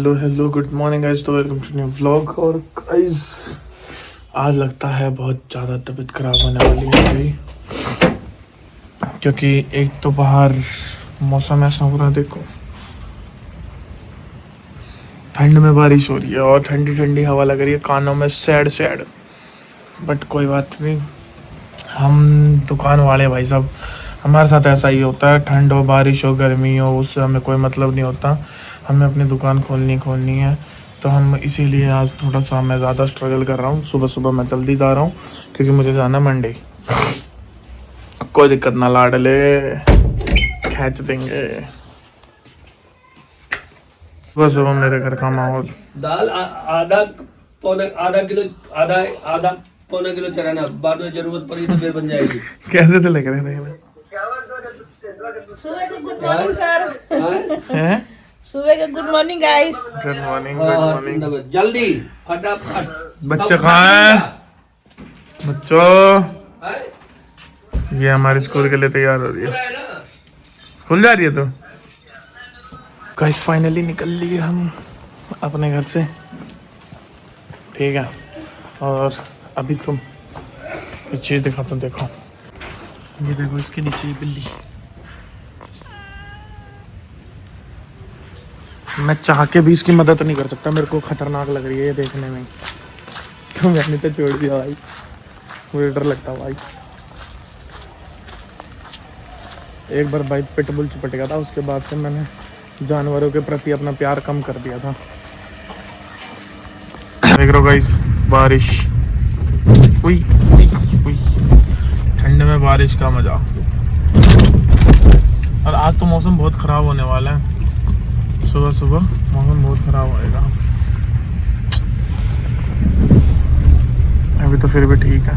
Hello hello good morning guys, तो welcome to new vlog. और guys आज लगता है बहुत ज़्यादा तबीयत खराब होने वाली है मेरी, क्योंकि एक तो बाहर मौसम ऐसा हो रहा है, देखो ठंड में बारिश हो रही है और ठंडी ठंडी हवा लग रही है, कानों में सैड सैड। बट कोई बात नहीं, हम दुकान वाले भाई साहब, हमारे साथ ऐसा ही होता है, ठंड हो बारिश हो गर्मी हो उससे हमें कोई मतलब नहीं होता, हमें अपनी दुकान खोलनी है। तो हम इसीलिए आज थोड़ा सा मैं ज़्यादा स्ट्रगल कर रहा हूँ। सुबह सुबह मैं जल्दी जा रहा हूँ क्योंकि मुझे जाना मंडी। कोई दिक्कत ना लाडले, खींच देंगे। सुबह सुबह मेरे घर का माहौल, दाल आधा पौना किलो चढ़ाना, बाद में जरूरत पड़ी तो फिर बन जाएगी। कैसे तो लग रहे थे हैं? सुबह का good morning guys. Good morning good morning. जल्दी फटाफट। बच्चे कहाँ हैं? बच्चों, ये हमारे स्कूल के लिए तैयार हो रही है, स्कूल जा रही है। तो गाइस फाइनली निकल लिए हम अपने घर से, ठीक है। और अभी तुम एक चीज़ दिखाता हूँ, देखो ये देखो, इसके नीचे ये बिल्ली। मैं चाह के भी इसकी मदद नहीं कर सकता, मेरे को खतरनाक लग रही है ये देखने में, तो मैंने तो छोड़ दिया भाई, मुझे डर लगता भाई। एक बार भाई पिटबुल चिपट गया था, उसके बाद से मैंने जानवरों के प्रति अपना प्यार कम कर दिया था। देख रहे हो गाइस, बारिश, उई उई उई, ठंड में बारिश का मजा। और आज तो मौसम बहुत ख़राब होने वाला है, सुबह सुबह मौसम बहुत ख़राब होएगा। अभी तो फिर भी ठीक है।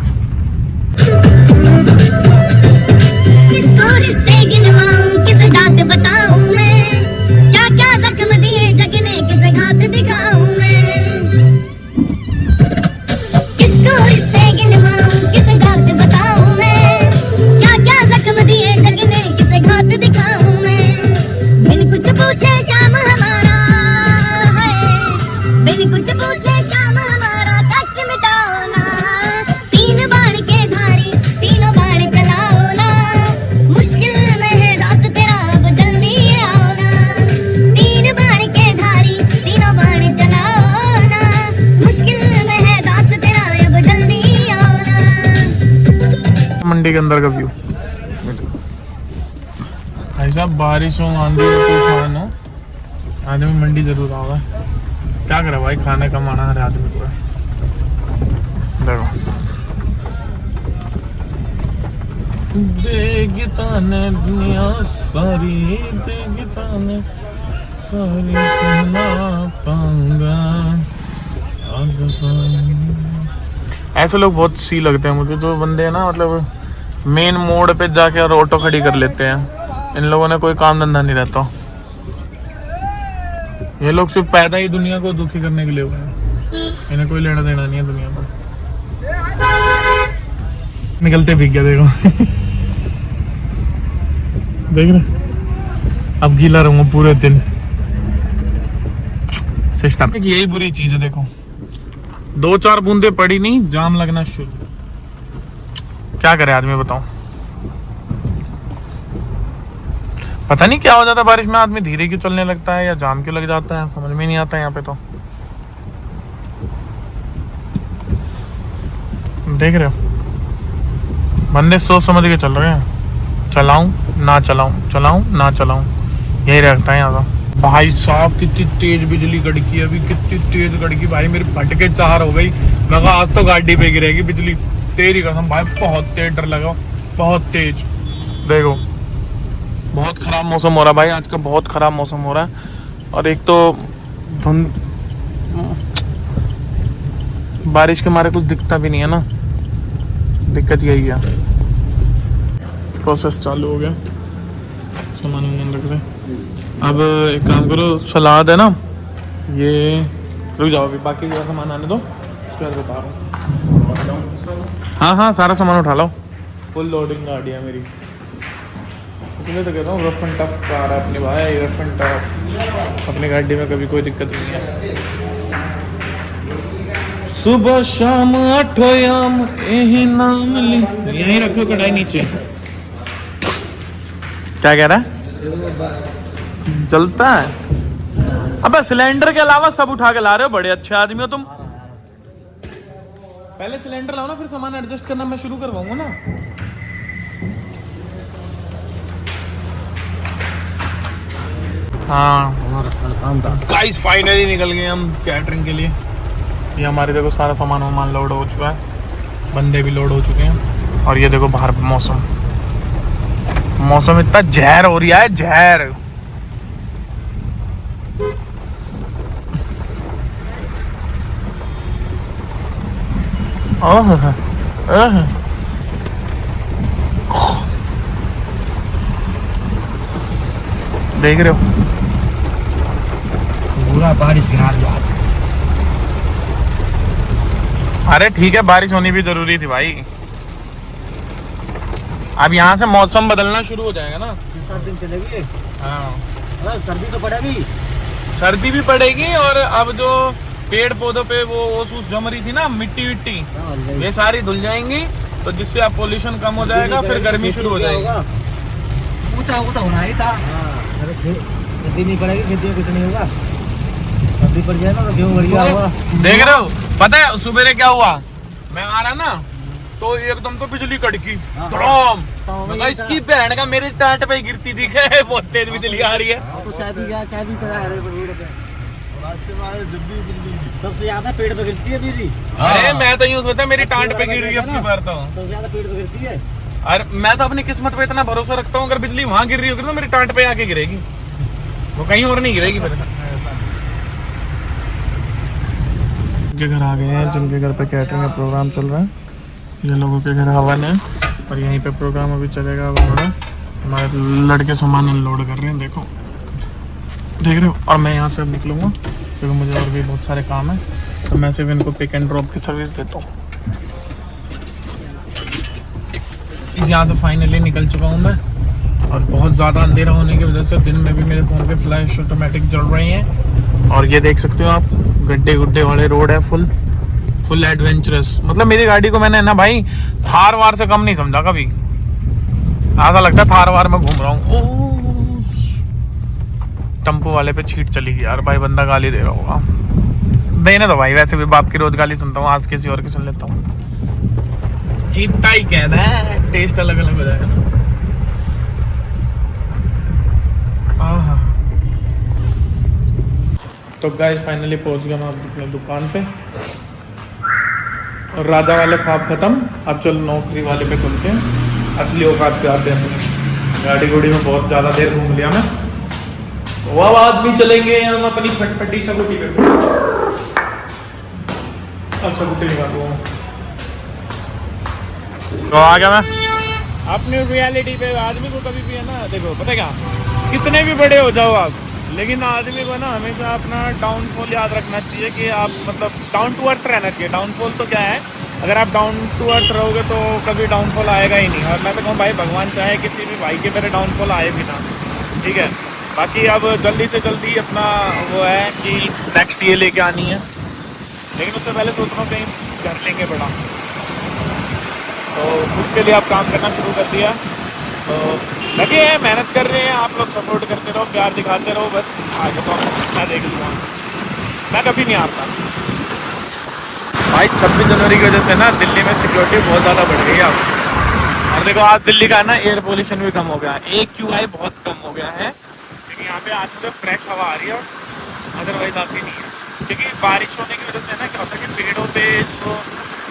किसको रिश्ते गिनवाऊं, किसे बात बताऊं मैं, क्या क्या जख्म दिए जग ने, किसे घात दिखाऊं मैं। किसको रिश्ते गिनवाऊं, किसे बात बताऊं मैं, क्या क्या जख्म दिए जग ने, किसे घात दिखाऊं मैं। बिन कुछ पूछे शाम हमारा है, बिन कुछ पूछे शाम हमारा कष्ट मिटाओ ना। तीन बाण के धारी तीनों बाण चलाओ ना, मुश्किल में है दास तेरा अब जल्दी आओ ना। तीन बाण के धारी तीनों बाण चलाओ ना, मुश्किल में है दास तेरा अब जल्दी आओ ना। मंडी के अंदर का व्यू भाई साहब, बारिश हो आंधी हो तूफान हो, आदमी मंडी जरूर आएगा। क्या करे भाई, खाने कमाना है आदमी को। देखो देगी ताने दुनिया सारी, देगी ताने सारी, कहना पाऊंगा। ऐसे लोग बहुत सी लगते हैं मुझे, जो बंदे हैं ना, मतलब मेन मोड़ पे जाके और ऑटो खड़ी कर लेते हैं। इन लोगों ने कोई काम धंधा नहीं रहता, ये लोग सिर्फ पैदा ही दुनिया को दुखी करने के लिए हुए हैं, इन्हें कोई लेना देना नहीं है दुनिया पर। निकलते भीग गया देखो। देख रहे, अब गीला रहूंगा पूरे दिन। सिस्टम यही बुरी चीज है, देखो 2-4 बूंदे पड़ी नहीं, जाम लगना शुरू। क्या करे आदमी, बताओ। पता नहीं क्या हो जाता है बारिश में, आदमी धीरे क्यों चलने लगता है या जाम क्यों लग जाता है, समझ में नहीं आता है यहाँ पे। तो देख रहे हो, बंदे सोच समझ के चल रहे हैं, चलाऊं ना चलाऊं, चलाऊं ना चलाऊं, यही रहता है यहाँ का। भाई साहब कितनी तेज बिजली कड़की है अभी, कितनी तेज कड़की भाई, मेरी फटके चार हो गई। लगा आज तो गाड़ी पे गिरेगी बिजली, तेरी कसम भाई, बहुत तेज डर लगा, बहुत तेज। देखो बहुत ख़राब मौसम हो रहा है भाई, आज का बहुत ख़राब मौसम हो रहा है। और एक तो धुंध, बारिश के मारे कुछ दिखता भी नहीं है ना, दिक्कत यही है। प्रोसेस चालू हो गया, सामान रख रहे। अब एक काम करो, सलाद है ना, ये रुक जाओ अभी, बाकी का सामान आने दो, उसके बाद बता रहा हूँ। हाँ हाँ सारा सामान उठा लो, फुल लोडिंग गाड़ी है मेरी। इसलिए तो कहता हूँ रफ एंड टफ कार है अपनी भाई, रफ एंड टफ। अपनी गाड़ी में कभी कोई दिक्कत नहीं है। सुबह शाम आठो याम यही नाम ली। यहीं रखो कढ़ाई नीचे। क्या कह रहा है? जलता है? अबे सिलेंडर के अलावा सब उठा के ला रहे हो, बड़े अच्छे आदमी हो तुम। पहले सिलेंडर लाओ ना, फिर सामान एडजस्ट करना मैं शुरू करवाऊंगा ना। हाँ गाइस फाइनली निकल गए हम कैटरिंग के लिए। ये हमारे देखो सारा सामान लोड हो चुका है, बंदे भी लोड हो चुके हैं। और ये देखो बाहर मौसम इतना जहर हो रहा है, जहर। देख रहे हो पूरा बारिश गिरा दिया आज। अरे ठीक है, बारिश होनी भी जरूरी थी भाई। अब यहाँ से मौसम बदलना शुरू हो जाएगा ना। 7 दिन चलेगी। हाँ सर्दी तो पड़ेगी, सर्दी भी पड़ेगी। और अब जो पेड़ पौधों पे वो ओस जम रही थी ना, मिट्टी विट्टी, ये सारी धुल जाएंगी, तो जिससे अब पोल्यूशन कम हो जाएगा, फिर गर्मी शुरू हो जाएगी। ऊँचा होना ही था। सर्दी नहीं पड़ेगी, खेती में कुछ नहीं होगा। सर्दी पड़ जाए ना तो गेहूँ बढ़िया होगा। देख रहे हो, पता है सुबह क्या हुआ? मैं आ रहा ना तो एकदम तो बिजली कड़की, धड़ाम। इसकी बहन का मेरे टाट पे गिरती थी, बहुत तेज बिजली आ रही है। तो चाय भी सबसे ज्यादा पेड़ पे गिरती है बिजली। अरे मैं तो यूं सोचता मेरी टाट पे गिर रही है अपनी बार तो। सबसे ज्यादा पेड़ पे गिरती है। अरे मैं तो अपनी किस्मत पे इतना भरोसा रखता हूँ, अगर बिजली वहां गिर रही होगी तो मेरी टाट पे आके गिरेगी, वो कहीं और नहीं गिरेगी। फिर के घर आ गए हैं, जिनके घर पे कैटरिंग का प्रोग्राम चल रहा है। ये लोगों के घर हवन है और यहीं पे प्रोग्राम अभी चलेगा। हमारे लड़के सामान अनलोड कर रहे हैं, देखो देख रहे हो। और मैं यहाँ से अब निकलूँगा क्योंकि मुझे और भी बहुत सारे काम है, तो मैं सिर्फ इनको पिक एंड ड्रॉप की सर्विस देता हूँ। इस यहाँ से फाइनली निकल चुका हूँ मैं। और बहुत ज़्यादा अंधेरा होने की वजह से दिन में भी मेरे फ़ोन के फ्लैश ऑटोमेटिक जल रही हैं। और ये देख सकते हो आप, गड्ढे गुड्ढे वाले रोड है, फुल एडवेंचरस। मतलब मेरी गाड़ी को मैंने ना भाई थार वार से कम नहीं समझा कभी। ऐसा लगता है थार वार में घूम रहा हूँ। टेम्पो वाले पे छीट चली गई यार, भाई बंदा गाली दे रहा होगा। देने तो भाई, वैसे भी बाप की रोज गाली सुनता हूँ, आज किसी और की सुन लेता हूँ। जीतता ही कहना है, टेस्ट अलग अलग हो जाएगा ना। तो गाइस फाइनली पहुंच गया मैं अपनी दुकान पे। और राजा वाले ख्वाब खत्म, अब चलो नौकरी वाले पे चलते हैं, असली औकात पे आते हैं। अपनी गाड़ी गुड़ी में बहुत ज़्यादा देर घूम लिया मैं, तो अब आदमी चलेंगे हम अपनी फटफटी सकुटी पे। अब सकुटी निकालूंगा तो आ गया मैं अपनी रियलिटी पे। आदमी को कभी भी है ना, देखो पता है क्या, कितने भी बड़े हो जाओ आप, लेकिन आदमी को ना हमेशा अपना डाउनफॉल याद रखना चाहिए कि आप मतलब डाउन टू अर्थ रहना चाहिए। डाउनफॉल तो क्या है, अगर आप डाउन टू अर्थ रहोगे तो कभी डाउनफॉल आएगा ही नहीं। और मैं तो कहूँ भाई, भगवान चाहे किसी भी भाई के मेरे डाउनफॉल आए भी ना, ठीक है। बाकी अब जल्दी से जल्दी अपना वो है कि नेक्स्ट ये लेके आनी है, लेकिन उससे पहले सोच रहा हूँ कहीं घर लेंगे बड़ा, तो उसके लिए आप काम करना शुरू कर दिया। तो लगे हैं, मेहनत कर रहे हैं, आप लोग सपोर्ट करते रहो, प्यार दिखाते रहो, बस आगे तो मैं देख लूँगा। मैं कभी नहीं आता भाई। 26 जनवरी की वजह से ना दिल्ली में सिक्योरिटी बहुत ज़्यादा बढ़ गई है अब। और देखो आज दिल्ली का ना एयर पोल्यूशन भी कम हो गया, AQI बहुत कम हो गया है, क्योंकि यहाँ पे आज मुझे फ्रेश हवा आ रही है, अदरवाइज आती नहीं है। क्योंकि बारिश होने की वजह से ना क्या होता है कि पेड़ों पे जो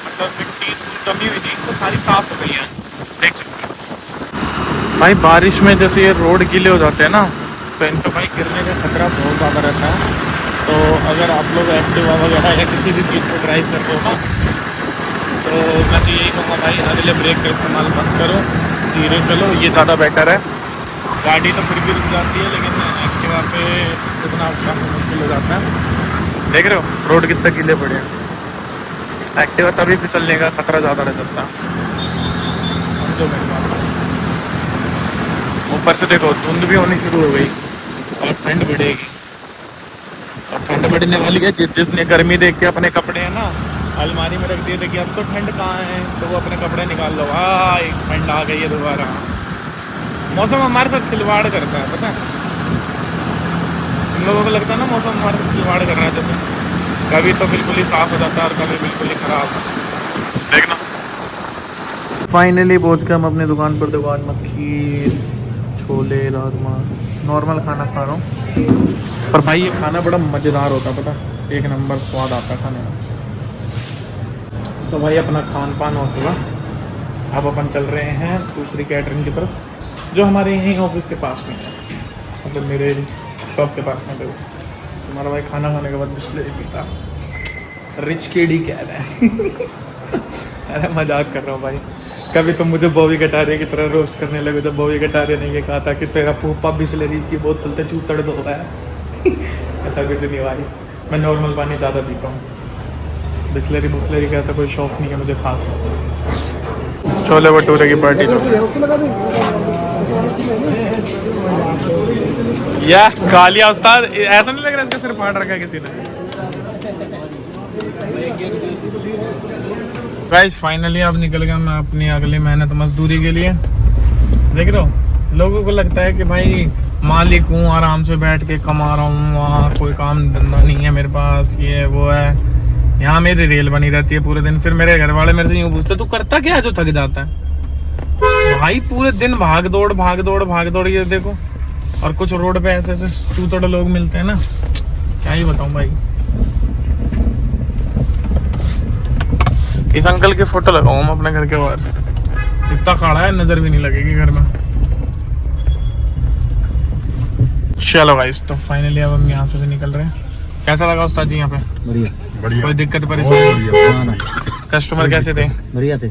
मतलब मिट्टी जमी हुई थी वो सारी साफ हो गई है, देख सकते हो भाई। बारिश में जैसे ये रोड गीले हो जाते हैं ना, तो इन पर भाई गिरने का खतरा बहुत ज़्यादा रहता है। तो अगर आप लोग एक्टिवा वगैरह या किसी भी चीज़ को ड्राइव कर रहे हो ना, तो मैं तो यही कहूँगा भाई, अगले ब्रेक का इस्तेमाल मत करो, धीरे चलो, ये ज़्यादा बेटर है। गाड़ी तो फिर भी रुक जाती है, लेकिन एक्टिवा पे रुकना काफ़ी मुश्किल हो जाता है। देख रहे हो रोड कितने गीले पड़े हैं, एक्टिवा तभी फिसलने का खतरा ज़्यादा रह जाता है, समझो मेरी बात। वो ऊपर से देखो धुंध भी होनी शुरू हो गई और ठंड बढ़ेगी, और ठंड बढ़ने वाली है। जिसने गर्मी देख के अपने कपड़े हैं ना अलमारी में रख दिए थे कि अब तो ठंड कहाँ है, तो वो अपने कपड़े निकाल लो, ठंड आ गई है दोबारा। मौसम हमारे साथ खिलवाड़ करता है, पता है। हम लोगों को लगता है ना मौसम हमारे साथ खिलवाड़ कर रहा है, जैसे कभी तो बिल्कुल ही साफ हो जाता है और कभी बिल्कुल ही खराब। देखना फाइनली पहुँच के हम अपनी दुकान पर। दुकान में खीर, छोले, राजमा, नॉर्मल खाना खा रहा हूँ। पर भाई ये खाना बड़ा मज़ेदार होता, पता, एक नंबर स्वाद आता खाने में। तो भाई अपना खान पान हो चुका, अब अपन चल रहे हैं दूसरी कैटरिंग की तरफ, जो हमारे यहीं ऑफिस के पास में है, मतलब मेरे शॉप के पास में। देखो तुम्हारा भाई खाना खाने के बाद बिस्लेरी पीता, रिच किड ही कह रहा है। अरे मजाक कर रहा हूँ भाई। कभी तो मुझे बॉबी कटारिया की तरह रोस्ट करने लगे, तो बॉबी कटारिया ने ये कहा था कि तेरा फूफा बिस्लेरी की बोतल से चूतड़ दो है। ऐसा कुछ नहीं भाई, मैं नॉर्मल पानी ज़्यादा पीता हूँ। बिस्लेरी बुस्लेरी का ऐसा कोई शौक नहीं है मुझे खास। छोले भटूरे की पार्टी या कालिया उस्ताद, ऐसा नहीं लग रहा इसका सिर फाड़ रखा है किसी ने। गाइस फाइनली अब निकल गया मैं अपनी अगली मेहनत मजदूरी के लिए। देख रहे हो, लोगों को लगता है कि भाई मालिक हूँ, आराम से बैठ के कमा रहा हूँ, वहाँ कोई काम धंधा नहीं है मेरे पास, ये वो है। यहाँ मेरी रेल बनी रहती है पूरे दिन। फिर मेरे घर वाले मेरे से यूँ पूछते तू करता क्या है जो थक जाता है? भाई पूरे दिन भाग दौड़ भाग दौड़ भाग दौड़, ये देखो। और कुछ रोड पे ऐसे ऐसे चूतड़ लोग मिलते हैं ना, क्या ही बताऊँ भाई। इस अंकल की फोटो लगाऊं अपने घर के बाहर, इतना खड़ा है नजर भी नहीं लगेगी घर में। चलो गाइस, तो फाइनली अब हम यहाँ से भी निकल रहे हैं। कैसा लगा उस्ताद जी यहाँ पे? बढ़िया बढ़िया। कोई दिक्कत परेशानी? कस्टमर कैसे थे? बढ़िया थे।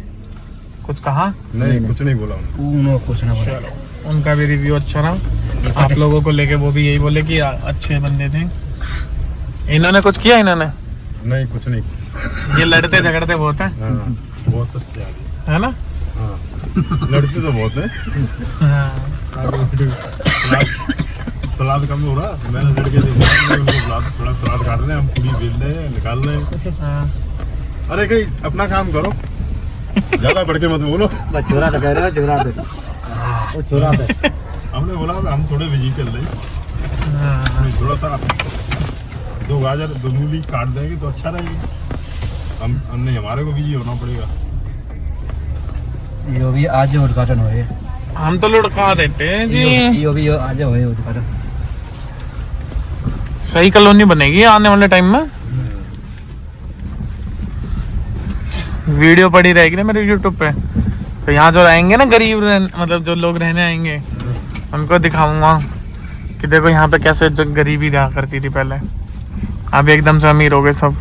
कुछ कहा? नहीं कुछ नहीं बोला उन्होंने, कुछ ना बोला। चलो उनका भी रिव्यू अच्छा रहा। आप लोगों को लेके वो भी यही बोले कि अच्छे बंदे थे। इन्होंने कुछ किया? इन्होंने नहीं कुछ नहीं। ये लड़ते झगड़ते बहुत हैं। हाँ, बहुत अच्छे आदमी है ना? हाँ, लड़ते तो बहुत है। सलाद कम हो रहा, मैंने लड़के थोड़ा सलाद काट रहे हैं, हम पूरी बेल रहे हैं, निकाल रहे हैं। अरे कहीं अपना काम करो, ज्यादा बढ़ के मत बोलो। छोरा था कह रहे हैं, छोरा थे वो छोरा था। हमने बोला हम थोड़े बिजी चल रहे, थोड़ा सा 2 गाजर 2 मूली काट देंगे तो अच्छा रहेगा। हमने हमारे को बिजी होना पड़ेगा। यो भी आज उद्घाटन हुए, हम तो लुढ़का देते हैं जी। यो भी आज हुए उद्घाटन। सही कॉलोनी बनेगी आने वाले टाइम में। वीडियो पड़ी रहेगी ना मेरे यूट्यूब पे, तो यहाँ जो रहेंगे ना गरीब मतलब जो लोग रहने आएंगे, उनको दिखाऊंगा कि देखो यहाँ पे कैसे गरीबी रहा करती थी पहले, अब एकदम से अमीर हो गए सब।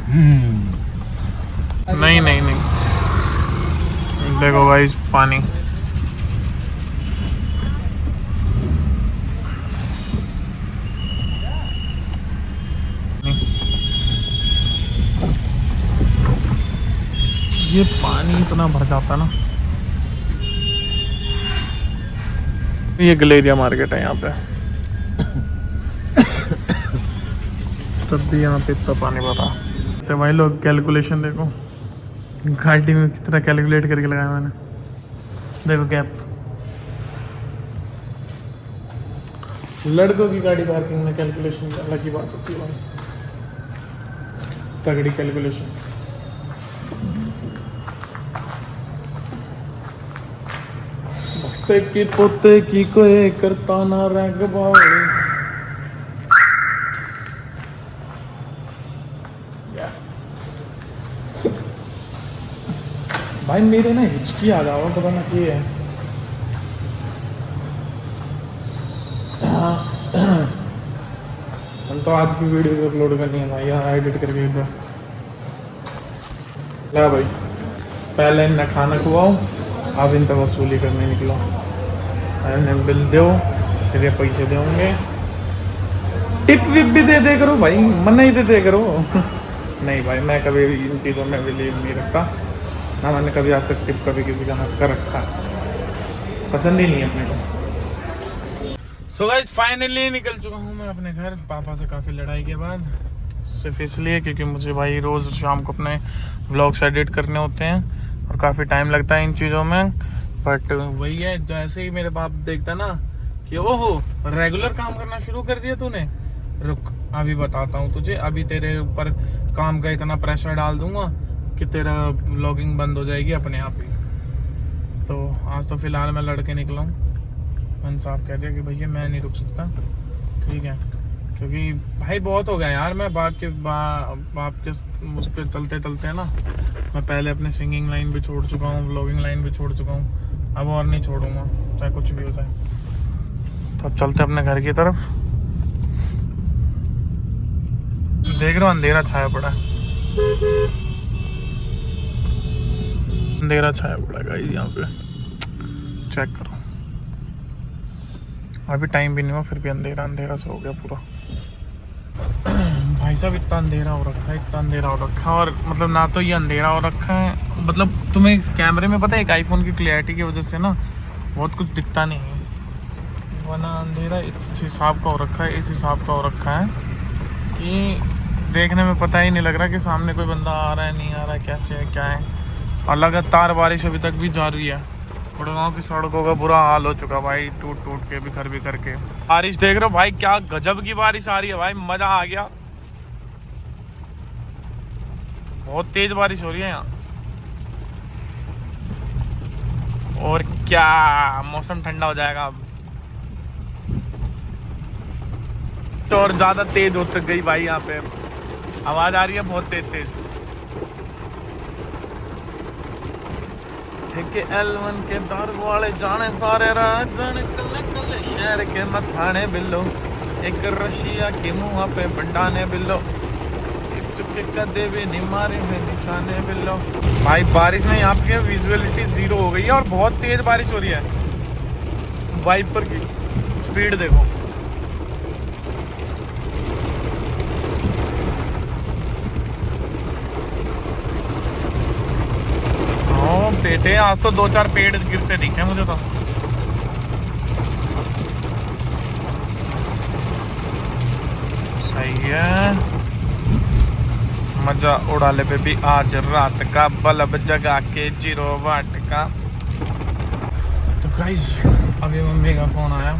नहीं नहीं नहीं, देखो गाइस पानी। ये पानी इतना भर जाता ना। ये गलेरिया मार्केट है यहाँ पे, तब भी यहाँ पे इतना पानी भरा। तो भाई लोग कैलकुलेशन देखो, गाड़ी में कितना कैलकुलेट करके लगाया मैंने। देखो गैप, लड़कों की गाड़ी पार्किंग में कैलकुलेशन अलग ही बात होती है भाई, तगड़ी कैलकुलेशन। भक्ते की पोते की कोई करता ना रंग बावड़ी। भाई मेरे ना हिचकी आ जाओ, पता ना क्या है। हम तो आज की वीडियो अपलोड करनी है भाई, यहाँ एडिट करके इधर ला भाई। पहले इन्हें खाना खुआओ, अब इन तक वसूली करने निकलो। इन्हें बिल दो, फिर ये पैसे देंगे। टिप विप भी दे दे करो भाई, मना ही दे करो। नहीं भाई मैं कभी इन चीज़ों में बिलीव नहीं रखता ना, मैंने कभी आज तक टिप कभी किसी का हक का रखा, पसंद ही नहीं है अपने को। सो गाइस फाइनली निकल चुका हूँ मैं अपने घर पापा से काफ़ी लड़ाई के बाद। सिर्फ इसलिए क्योंकि मुझे भाई रोज़ शाम को अपने व्लॉग्स एडिट करने होते हैं और काफ़ी टाइम लगता है इन चीज़ों में। बट वही है, जैसे ही मेरे बाप देखता ना कि ओहो रेगुलर काम करना शुरू कर दिया तूने, रुक अभी बताता हूँ तुझे, अभी तेरे ऊपर काम का इतना प्रेशर डाल दूंगा कि तेरा व्लॉगिंग बंद हो जाएगी अपने आप ही। तो आज तो फिलहाल मैं लड़के निकला हूँ। मैंने साफ कह दिया कि भैया मैं नहीं रुक सकता, ठीक है, क्योंकि भाई बहुत हो गया यार। मैं बाप के उस पर चलते चलते ना मैं पहले अपने सिंगिंग लाइन भी छोड़ चुका हूँ, व्लॉगिंग लाइन भी छोड़ चुका हूँ, अब और नहीं छोड़ूंगा चाहे कुछ भी हो जाए। तो अब चलते अपने घर की तरफ। देख रहे हो अंधेरा छाया पड़ा है, अंधेरा छाया पड़ा गाइस यहाँ पे, चेक करो। अभी टाइम भी नहीं हुआ फिर भी अंधेरा अंधेरा सा हो गया पूरा। भाई साहब इतना अंधेरा हो रखा है, इतना अंधेरा हो रखा है, और मतलब ना तो ये अंधेरा हो रखा है, मतलब तुम्हें कैमरे में पता है एक आईफोन की क्लियरिटी की वजह से ना बहुत कुछ दिखता नहीं है, वरना अंधेरा इस हिसाब का हो रखा है, इस हिसाब का हो रखा है कि देखने में पता ही नहीं लग रहा कि सामने कोई बंदा आ रहा है नहीं आ रहा है, कैसे है क्या है। और लगातार बारिश अभी तक भी जारी है। गुड़गांव की सड़कों का बुरा हाल हो चुका भाई, टूट टूट के बिखर बिखर के। बारिश देख रहे हो भाई, क्या गजब की बारिश आ रही है भाई, मजा आ गया। बहुत तेज बारिश हो रही है यहाँ, और क्या मौसम ठंडा हो जाएगा अब तो, और ज्यादा तेज हो तक गई भाई। यहाँ पे आवाज आ रही है बहुत तेज तेज। L1 के दर वाले जाने सारे राजन कले कले शहर के मथाने बिल्लो, एक रशिया के मुँह पे बंडाने बिल्लो, चुपके कदे भी नहीं मारे में निशाने बिल्लो। भाई बारिश में यहाँ पे विजुअलिटी 0 हो गई है और बहुत तेज बारिश हो रही है। वाइपर की स्पीड देखो, बेटे आज तो 2-4 पेड़ गिरते दिखे मुझे तो। सही है, मजा उड़ा ले बेबी आज रात का, बल्ब जगा के 0 वाट का। तो गाइस अभी मम्मी का फोन आया,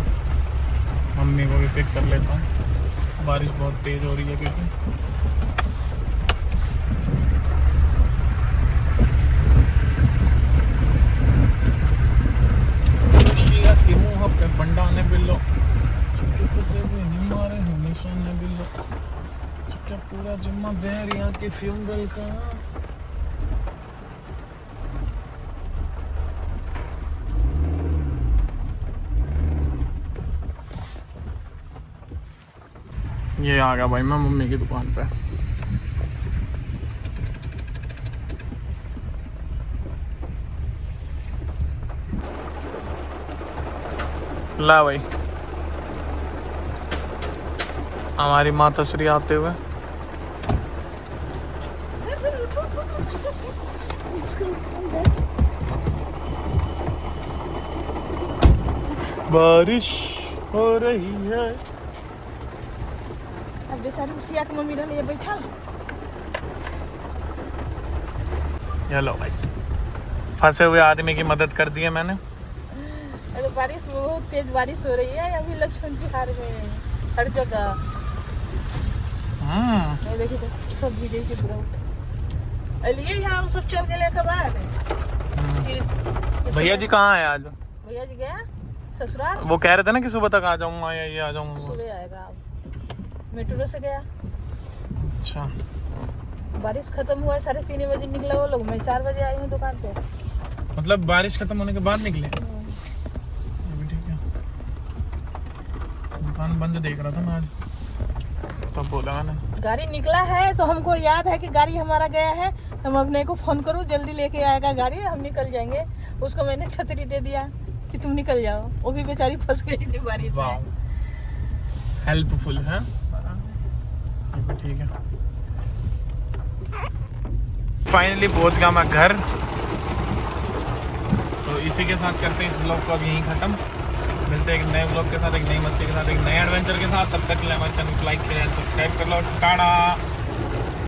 मम्मी को भी पिक कर लेता हूँ। बारिश बहुत तेज हो रही है क्योंकि बंडाने बिल्लो, मारे निशाने बिल्लो, पूरा जम्मा बहर यहाँ के फ्यूनरल का। ये आ गया भाई मैं मम्मी की दुकान पे। ला भाई हमारी माता श्री आते हुए। बारिश हो रही है। अब बेचारी उसिया के मम्मी ले बैठा। चलो भाई फंसे हुए आदमी की मदद कर दी है मैंने। अरे बारिश बहुत तेज बारिश हो रही है अभी लक्ष्मण बिहार में हर जगह। देखिए तो सब भी देखिए पूरा अलिए यहाँ सब चल गए के बाद। भैया जी कहाँ है आज? भैया जी गया ससुराल। वो कह रहे थे ना कि सुबह तक आ जाऊंगा या ये आ जाऊंगा। सुबह आएगा, अब मेट्रो से गया। अच्छा बारिश खत्म हुआ है 3:30 बजे निकला वो लोग, मैं 4 बजे आई हूँ दुकान पे। मतलब बारिश खत्म होने के बाद निकले? ठीक है, दुकान बंद देख रहा था मैं आज, तब बोला मैंने। गाड़ी निकला है तो हमको याद है कि गाड़ी हमारा गया है, हम अपने को फोन करो जल्दी लेके आएगा गाड़ी, हम निकल जाएंगे। उसको मैंने छतरी दे दिया कि तुम निकल जाओ, वो भी बेचारी फंस गई थी बारिश में। हेल्पफुल है, ठीक है। फाइनली पहुंच गया मैं घर, तो इसी के साथ करते हैं इस ब्लॉग को अब यहीं ख़त्म। मिलते हैं एक नए ब्लॉग के साथ, एक नई मस्ती के साथ, एक नए एडवेंचर के साथ। तब तक के लिए हमारे चैनल को लाइक शेयर एंड सब्सक्राइब कर लो। टाटा।